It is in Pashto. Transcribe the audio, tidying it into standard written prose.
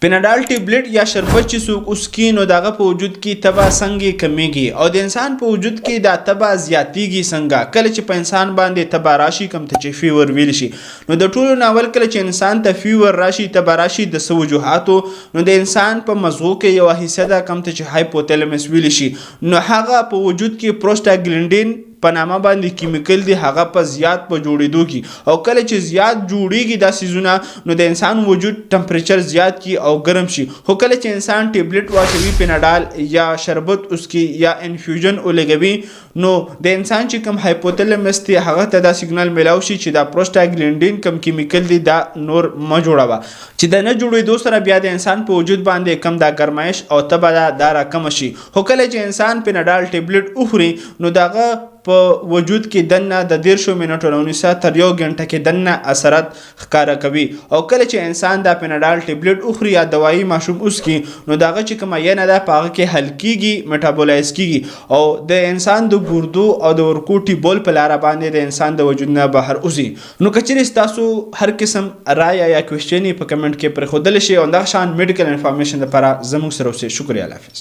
پیناډال ټیبلیټ یا شربت چې څوک اسکي نو دغه په وجود کې تبه څنګه کمیږي او د انسان په وجود کې دا تبه زیاتیږي څنګه کله چې په انسان باندې تبه راشي کوم ته چې فیور ویل شي. نو د ټولو ناول کله چې انسان ته فیور راشي تبه راشي د څه وجوهاتو نو د انسان په مغزو کې یوه حصه ده کوم ته چې هایپوتلمس ویل شي. نو هغه په وجود کې پروسټاګلینډین په نامه باندې کیمیکل دی هغه په زیات په جوړېدو کې او کله چې زیات جوړیږي دا سیزونه نو د انسان وجود ټمپریچر زیات کی او ګرم شي. خو کله چې انسان ټیبلیټ واچوي پیناډال یا شربت اسکی یا انفیوژن ولګوي نو د انسان چې کوم هایپوتلمس دی هغه ته دا سیګنال میلاو شي چې دا پروسټاګلینډین کوم کیمیکل دی دا نور ما جوړوه چې د نه جوړېدو سره بیا د انسان په وجود باندې کم دا ګرمایش او تبه دا راکمه شي. خو کله چې انسان پیناډال ټیبلیټ وخوري نو دغه په وجود کې دننه د 10 منټو نه تر 1 غنټه کې دننه اثرات ښکاره کوي او کله چې انسان دا پیناډال ټیبلیټ اخري یا دوايي ماشوم اسکي نو دغه چې کومه ینه ده په هغه کې حل کیږي میټابولایز کیږي او د انسان د ګردو او د ورکوټي بول په لار باندې د انسان د وجود نه بهر اوزي. نو کچېرې تاسو هر قسم رائے یا کوېسچن په کمنټ کې پرېښودلی شئ او دغه شان میډیکل انفارمیشن لپاره زموږ سره اوسئ. شکریہ. الله حافظ.